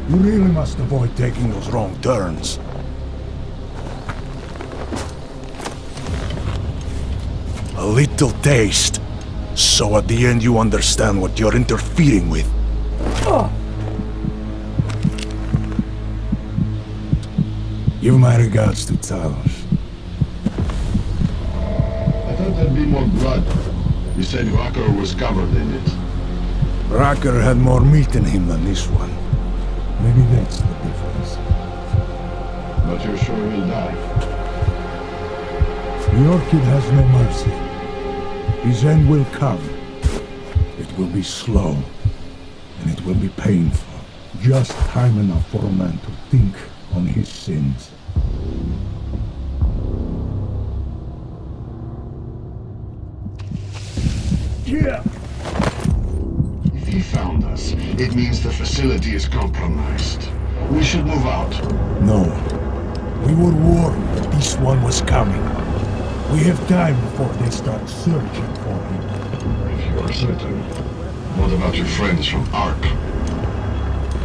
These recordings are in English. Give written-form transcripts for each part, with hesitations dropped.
You really must avoid taking those wrong turns. A little taste, so at the end you understand what you're interfering with. Give my regards to Talos. I thought there'd be more blood. You said Rucker was covered in it. Rucker had more meat in him than this one. Maybe that's the difference. But you're sure he'll die? The Orchid has no mercy. His end will come. It will be slow, and it will be painful. Just time enough for a man to think on his sins. Yeah! If he found us, it means the facility is compromised. We should move out. No. We were warned that this one was coming. We have time before they start searching for him. If you're certain. What about your friends from Ark?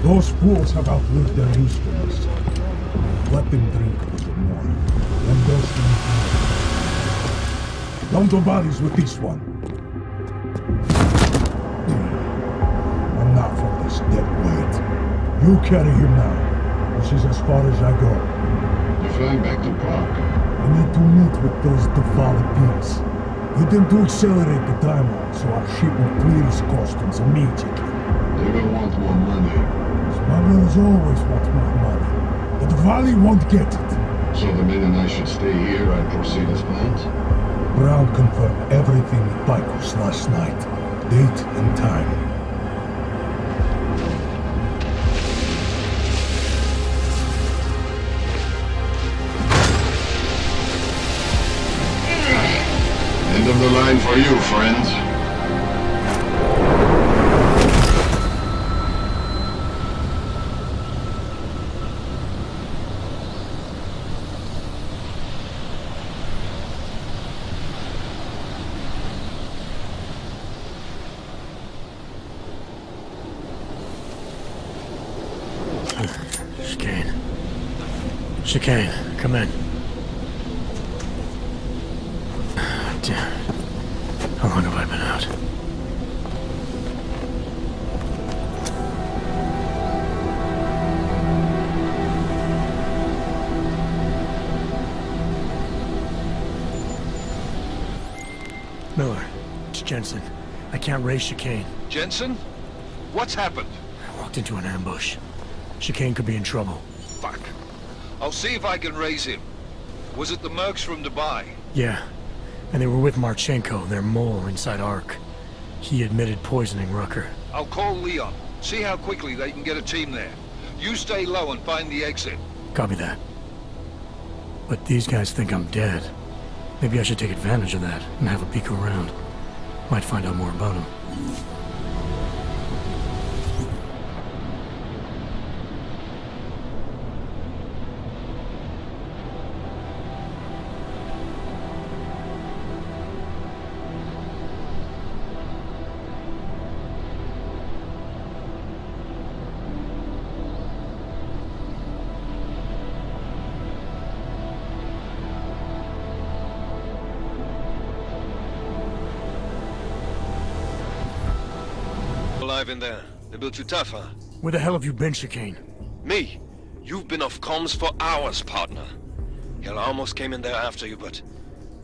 Those fools have outlived their usefulness. Let them drink a little more. Then go sleep. Don't do bodies with this one. Enough of this dead weight. You carry him now. This is as far as I go. You're flying back to Prague. I need to meet with those Devalid peeps. Get them to accelerate the timeline so our ship will clear his customs immediately. They will want more money. Smugglers always want more money. But the Valley won't get it. So the men and I should stay here and proceed as planned? Brown confirmed everything with Picos last night. Date and time. End of the line for you, friends. Chicane, come in. Damn. How long have I been out? Miller, it's Jensen. I can't raise Chicane. Jensen? What's happened? I walked into an ambush. Chicane could be in trouble. Fuck. I'll see if I can raise him. Was it the mercs from Dubai? Yeah. And they were with Marchenko, their mole inside Ark. He admitted poisoning Rucker. I'll call Leon. See how quickly they can get a team there. You stay low and find the exit. Copy that. But these guys think I'm dead. Maybe I should take advantage of that and have a peek around. Might find out more about him. Alive in there. They built you tough, huh? Where the hell have you been, Chicane? Me? You've been off comms for hours, partner. Hell, I almost came in there after you, but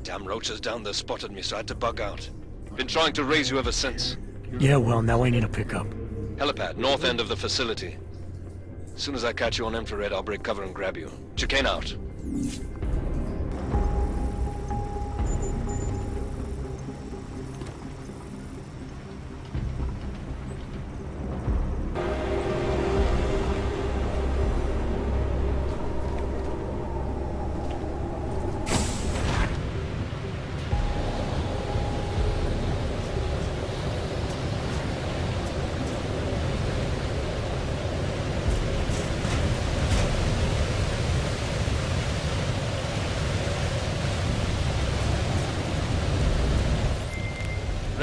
damn roaches down there spotted me, so I had to bug out. Been trying to raise you ever since. Yeah, well, now I need a pickup. Helipad, north end of the facility. As soon as I catch you on infrared, I'll break cover and grab you. Chicane out.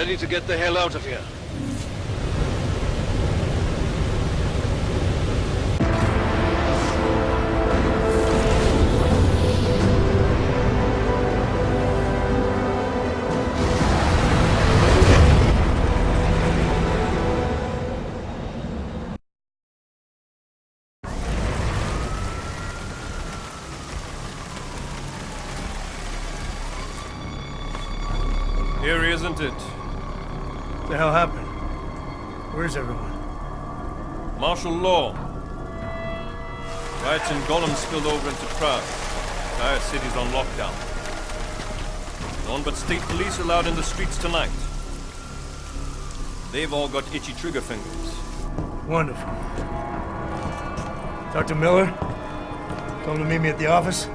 Ready to get the hell out of here. Here, isn't it? What the hell happened? Where's everyone? Martial law. Riots in Gollum spilled over into Prague. Entire city's on lockdown. No one but state police allowed in the streets tonight. They've all got itchy trigger fingers. Wonderful. Dr. Miller? Told him to meet me at the office?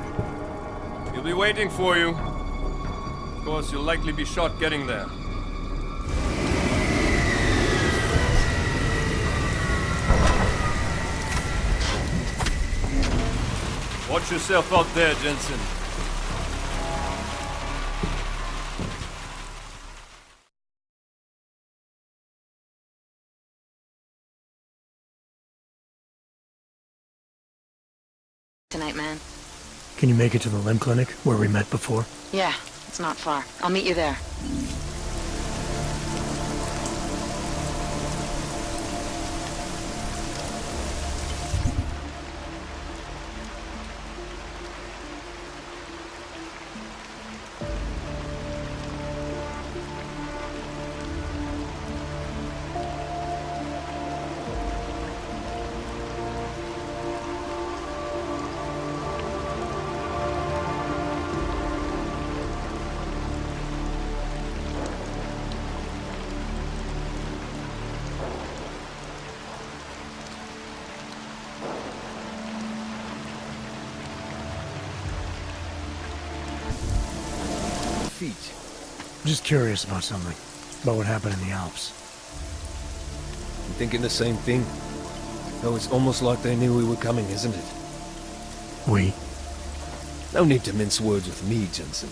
He'll be waiting for you. Of course, you'll likely be shot getting there. Watch yourself out there, Jensen. Tonight, man. Can you make it to the limb clinic where we met before? Yeah, it's not far. I'll meet you there. Feet. Just curious about something. About what happened in the Alps. I'm thinking the same thing. Though it's almost like they knew we were coming, isn't it? We? No need to mince words with me, Jensen.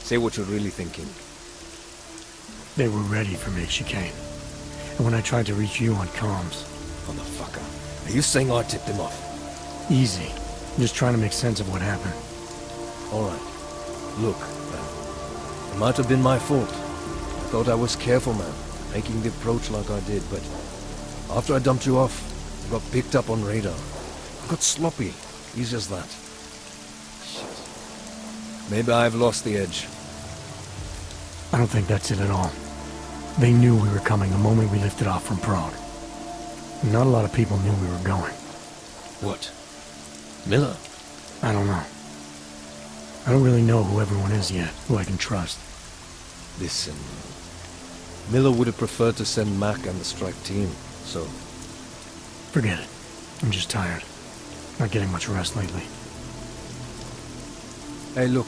Say what you're really thinking. They were ready for me, chicane. And when I tried to reach you on comms... Motherfucker. Are you saying I tipped him off? Easy. I'm just trying to make sense of what happened. Alright. Look, man. It might have been my fault. I thought I was careful, man. Making the approach like I did, but... After I dumped you off, I got picked up on radar. I got sloppy. Easy as that. Shit. Maybe I've lost the edge. I don't think that's it at all. They knew we were coming the moment we lifted off from Prague. Not a lot of people knew we were going. What? Miller? I don't know. I don't really know who everyone is yet, who I can trust. Listen. Miller would have preferred to send Mac and the strike team, so... Forget it. I'm just tired. Not getting much rest lately. Hey, look.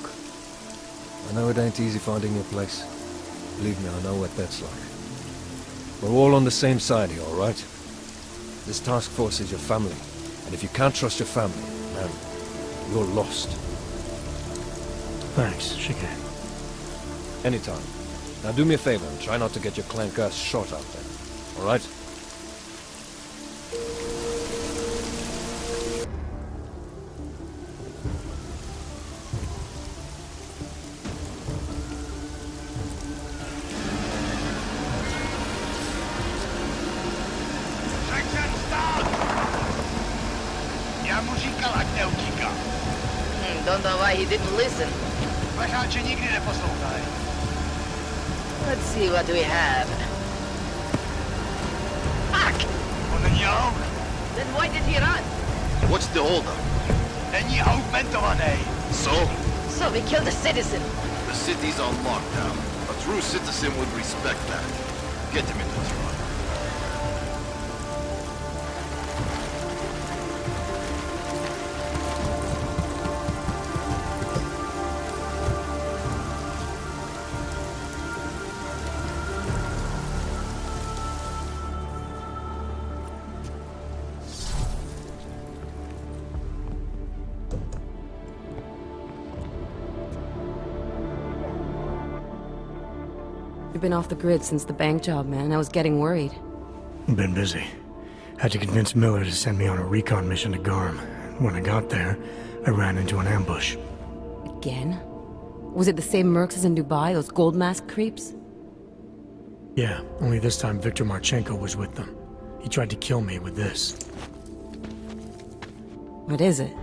I know it ain't easy finding your place. Believe me, I know what that's like. We're all on the same side here, alright? This task force is your family. And if you can't trust your family, man, you're lost. Thanks, chicane. Anytime. Now do me a favor and try not to get your clank ass shot out there. Alright? Don't know why he didn't listen. Let's see what we have. Fuck! Then why did he run? What's the holdup? So we killed a citizen. The city's on lockdown. A true citizen would respect that. Get him in the truck. You've been off the grid since the bank job, man. I was getting worried. Been busy. Had to convince Miller to send me on a recon mission to Garm. When I got there, I ran into an ambush. Again? Was it the same mercs as in Dubai, those gold mask creeps? Yeah, only this time Viktor Marchenko was with them. He tried to kill me with this. What is it?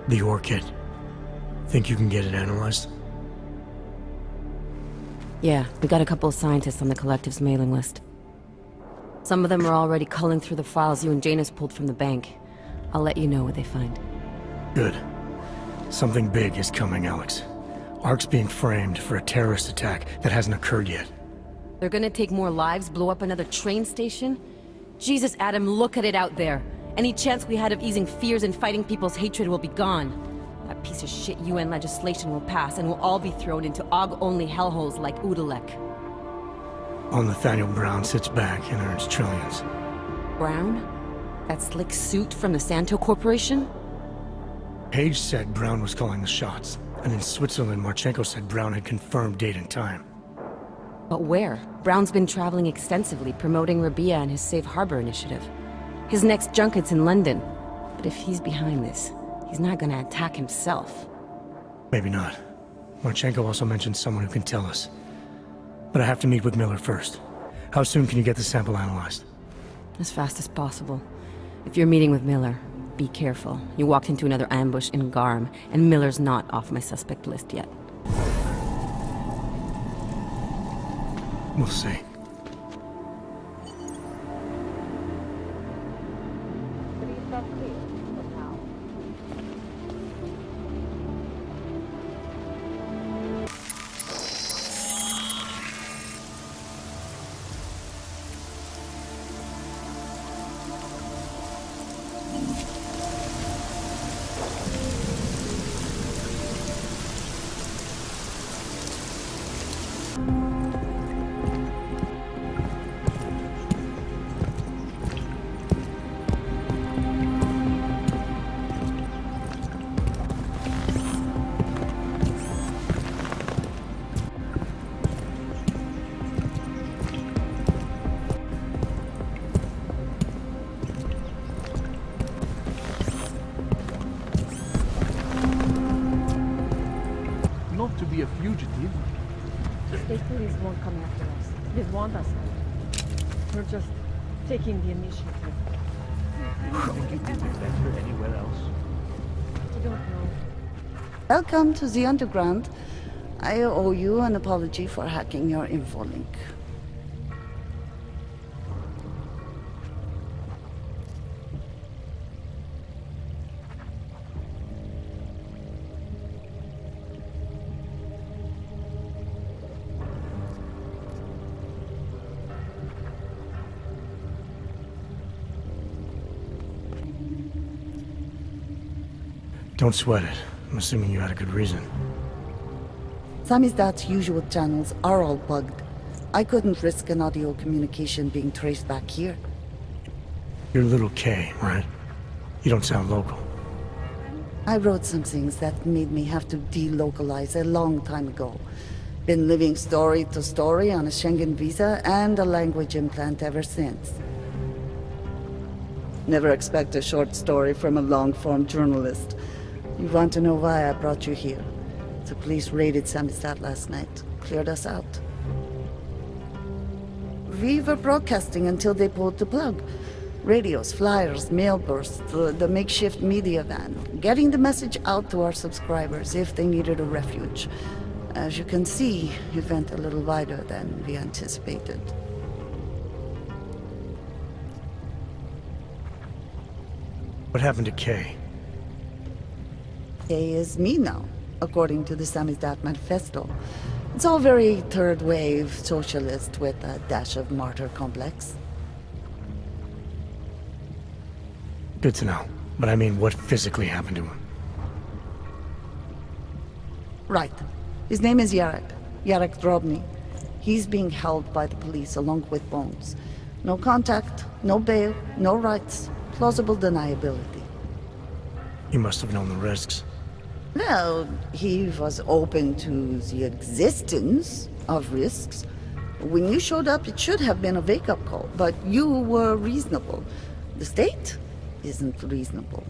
The orchid. Think you can get it analyzed? Yeah, we got a couple of scientists on the Collective's mailing list. Some of them are already culling through the files you and Janus pulled from the bank. I'll let you know what they find. Good. Something big is coming, Alex. Ark's being framed for a terrorist attack that hasn't occurred yet. They're gonna take more lives, blow up another train station? Jesus, Adam, look at it out there. Any chance we had of easing fears and fighting people's hatred will be gone. That piece of shit UN legislation will pass, and we'll all be thrown into AUG-only hellholes like Udalek. All Nathaniel Brown sits back and earns trillions. Brown? That slick suit from the Santo Corporation? Page said Brown was calling the shots, and in Switzerland, Marchenko said Brown had confirmed date and time. But where? Brown's been traveling extensively, promoting Rabia and his Safe Harbor initiative. His next junket's in London. But if he's behind this, he's not gonna attack himself. Maybe not. Marchenko also mentioned someone who can tell us. But I have to meet with Miller first. How soon can you get the sample analyzed? As fast as possible. If you're meeting with Miller, be careful. You walked into another ambush in Garm, and Miller's not off my suspect list yet. We'll see. Not to be a fugitive. The state police won't come after us. They want us. We're just taking the initiative. Do you think you'd be better anywhere else? I don't know. Welcome to the Underground. I owe you an apology for hacking your info link. Don't sweat it. I'm assuming you had a good reason. Samizdat's usual channels are all bugged. I couldn't risk an audio communication being traced back here. You're Little K, right? You don't sound local. I wrote some things that made me have to delocalize a long time ago. Been living story to story on a Schengen visa and a language implant ever since. Never expect a short story from a long-form journalist. You want to know why I brought you here? The police raided Samizdat last night. Cleared us out. We were broadcasting until they pulled the plug. Radios, flyers, mail bursts, the makeshift media van. Getting the message out to our subscribers if they needed a refuge. As you can see, it went a little wider than we anticipated. What happened to Kay? Kay is me now, according to the Samizdat Manifesto. It's all very third-wave socialist with a dash of martyr complex. Good to know. But I mean, what physically happened to him? Right. His name is Yarek. Yarek Drobny. He's being held by the police along with Bones. No contact, no bail, no rights. Plausible deniability. He must have known the risks. Well, he was open to the existence of risks. When you showed up, it should have been a wake-up call, but you were reasonable. The state isn't reasonable.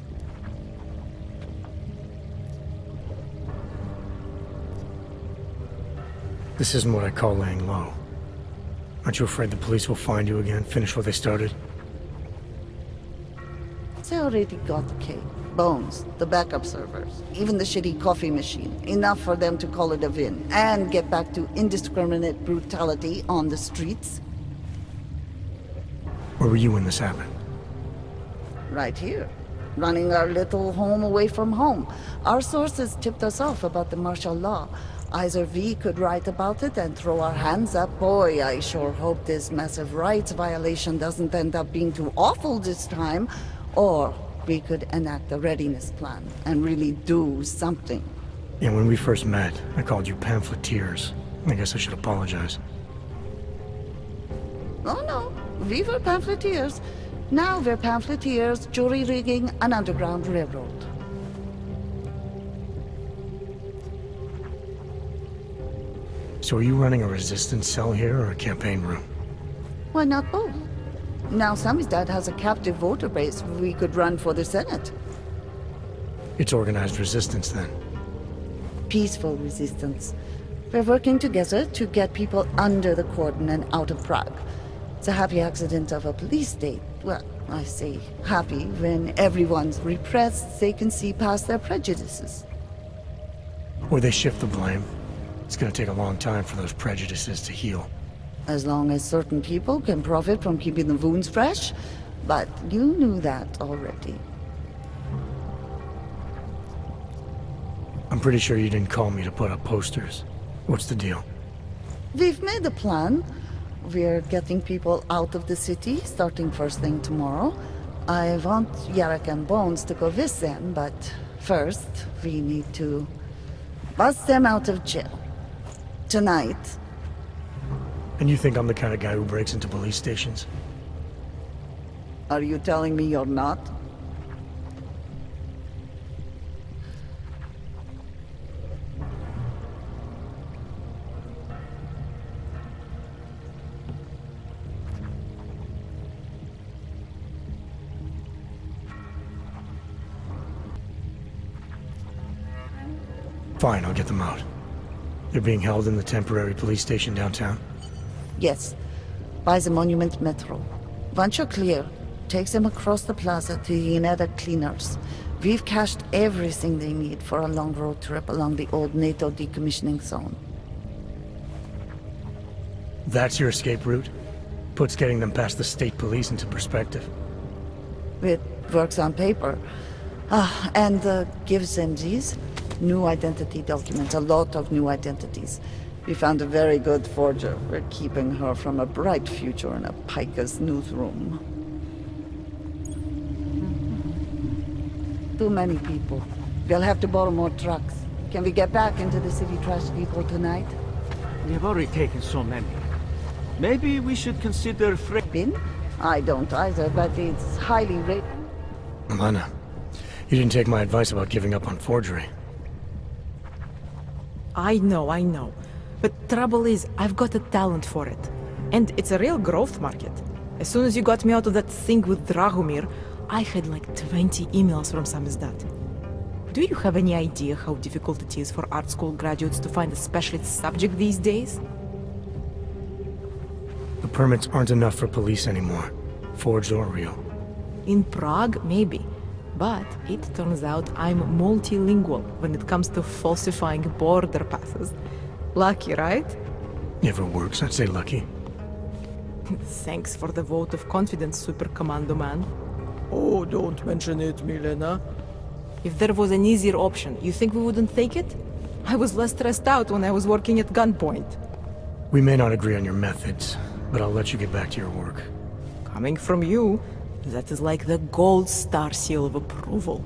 This isn't what I call laying low. Aren't you afraid the police will find you again, finish what they started? They already got the cake. Bones, the backup servers, even the shitty coffee machine. Enough for them to call it a win and get back to indiscriminate brutality on the streets. Where were you when this happened? Right here. Running our little home away from home. Our sources tipped us off about the martial law. Either we could write about it and throw our hands up. Boy, I sure hope this massive rights violation doesn't end up being too awful this time. Or we could enact a readiness plan and really do something. Yeah, when we first met, I called you pamphleteers. I guess I should apologize. Oh no, we were pamphleteers. Now we're pamphleteers, jury rigging an underground railroad. So are you running a resistance cell here or a campaign room? Why not both? Now Samizdat has a captive voter base we could run for the Senate. It's organized resistance then. Peaceful resistance. We're working together to get people under the cordon and out of Prague. It's a happy accident of a police state. Well, I say happy when everyone's repressed, they can see past their prejudices. Or they shift the blame. It's gonna take a long time for those prejudices to heal. As long as certain people can profit from keeping the wounds fresh. But you knew that already. I'm pretty sure you didn't call me to put up posters. What's the deal? We've made a plan. We're getting people out of the city, starting first thing tomorrow. I want Yarek and Bones to go with them, but first, we need to bust them out of jail. Tonight. And you think I'm the kind of guy who breaks into police stations? Are you telling me you're not? Fine, I'll get them out. They're being held in the temporary police station downtown? Yes. By the Monument Metro. Once you're clear, takes them across the plaza to the United Cleaners. We've cached everything they need for a long road trip along the old NATO decommissioning zone. That's your escape route? Puts getting them past the state police into perspective. It works on paper. And gives them these new identity documents, a lot of new identities. We found a very good forger. We're keeping her from a bright future in a Pika's newsroom. Too many people. We'll have to borrow more trucks. Can we get back into the city trash depot tonight? We have already taken so many. Maybe we should consider Bin? I don't either, but it's highly rated. Alana, you didn't take my advice about giving up on forgery. I know. But trouble is, I've got a talent for it. And it's a real growth market. As soon as you got me out of that thing with Dragomir, I had like 20 emails from Samizdat. Do you have any idea how difficult it is for art school graduates to find a specialist subject these days? The permits aren't enough for police anymore, forged or real. In Prague, maybe. But it turns out I'm multilingual when it comes to falsifying border passes. Lucky, right? If it works, I'd say lucky. Thanks for the vote of confidence, Super Commando Man. Oh, don't mention it, Milena. If there was an easier option, you think we wouldn't take it? I was less stressed out when I was working at gunpoint. We may not agree on your methods, but I'll let you get back to your work. Coming from you, that is like the gold star seal of approval.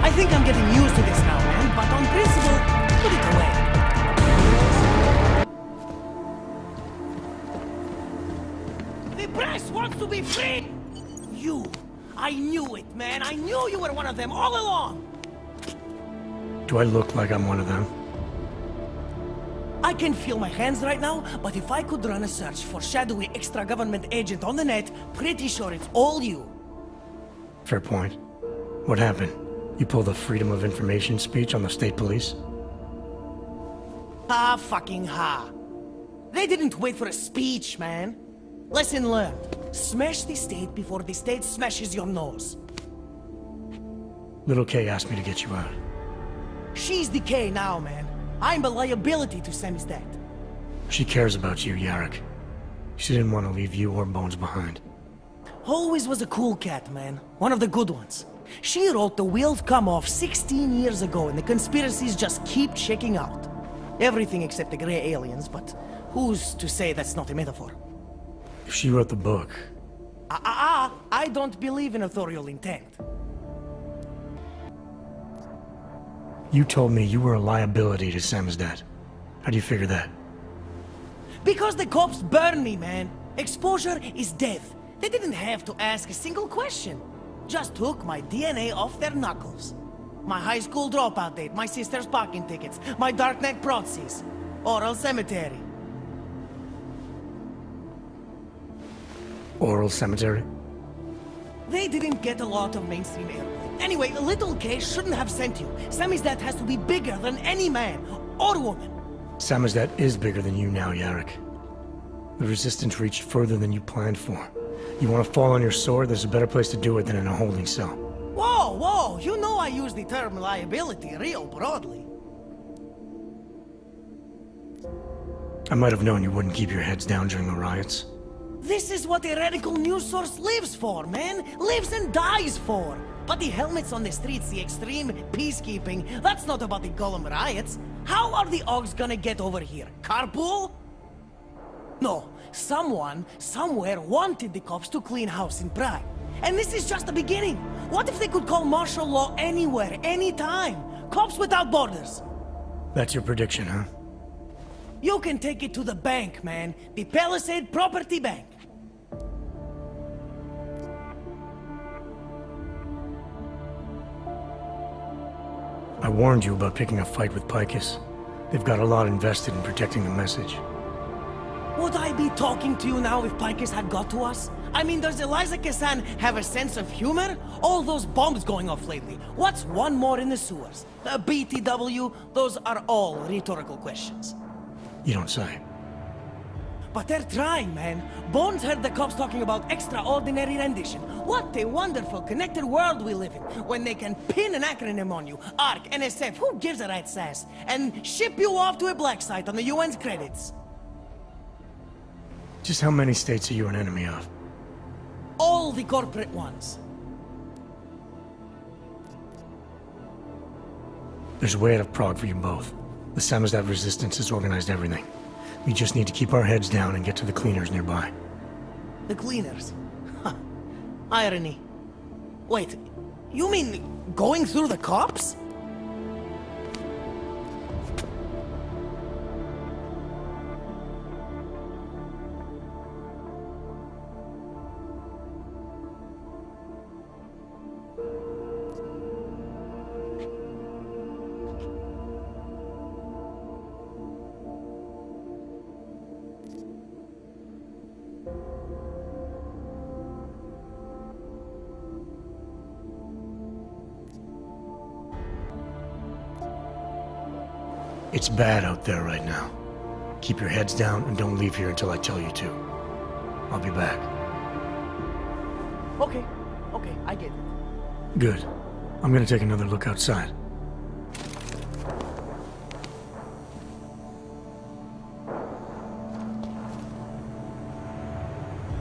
I think I'm getting used to this now, man, but on principle, put it away. The press wants to be free! You I knew it, man. I knew you were one of them all along. Do I look like I'm one of them? I can feel my hands right now, but if I could run a search for shadowy extra-government agent on the net, pretty sure it's all you. Fair point. What happened? You pulled a freedom of information speech on the state police? Ha fucking ha. They didn't wait for a speech, man. Lesson learned. Smash the state before the state smashes your nose. Little K asked me to get you out. She's the K now, man. I'm a liability to Samizdat. She cares about you, Yarrick. She didn't want to leave you or Bones behind. Always was a cool cat, man. One of the good ones. She wrote The Wheels Come Off 16 years ago, and the conspiracies just keep checking out. Everything except the gray aliens, but who's to say that's not a metaphor? If she wrote the book... I don't believe in authorial intent. You told me you were a liability to Samizdat. How do you figure that? Because the cops burn me, man. Exposure is death. They didn't have to ask a single question. Just took my DNA off their knuckles. My high school dropout date, my sister's parking tickets, my darknet proxies. Oral cemetery. Oral cemetery? They didn't get a lot of mainstream airplay. Anyway, Little K shouldn't have sent you. Samizdat has to be bigger than any man or woman. Samizdat is bigger than you now, Yarrick. The Resistance reached further than you planned for. You want to fall on your sword? There's a better place to do it than in a holding cell. Whoa, whoa! You know I use the term liability real broadly. I might have known you wouldn't keep your heads down during the riots. This is what a radical news source lives for, man! Lives and dies for! But the helmets on the streets, the extreme peacekeeping, that's not about the Golem riots. How are the Ogs gonna get over here? Carpool? No, someone, somewhere wanted the cops to clean house in Prague. And this is just the beginning. What if they could call martial law anywhere, anytime? Cops without borders. That's your prediction, huh? You can take it to the bank, man. The Palisade Property Bank. I warned you about picking a fight with Picus. They've got a lot invested in protecting the message. Would I be talking to you now if Picus had got to us? I mean, does Eliza Kassan have a sense of humor? All those bombs going off lately. What's one more in the sewers? BTW, those are all rhetorical questions. You don't say. But they're trying, man. Bones heard the cops talking about extraordinary rendition. What a wonderful connected world we live in, when they can pin an acronym on you, ARC, NSF, who gives a rat's ass, and ship you off to a black site on the UN's credits. Just how many states are you an enemy of? All the corporate ones. There's a way out of Prague for you both. The Samizdat resistance has organized everything. We just need to keep our heads down and get to the cleaners nearby. The cleaners? Huh. Irony. Wait, you mean going through the cops? It's bad out there right now. Keep your heads down and don't leave here until I tell you to. I'll be back. Okay, I get it. Good. I'm gonna take another look outside.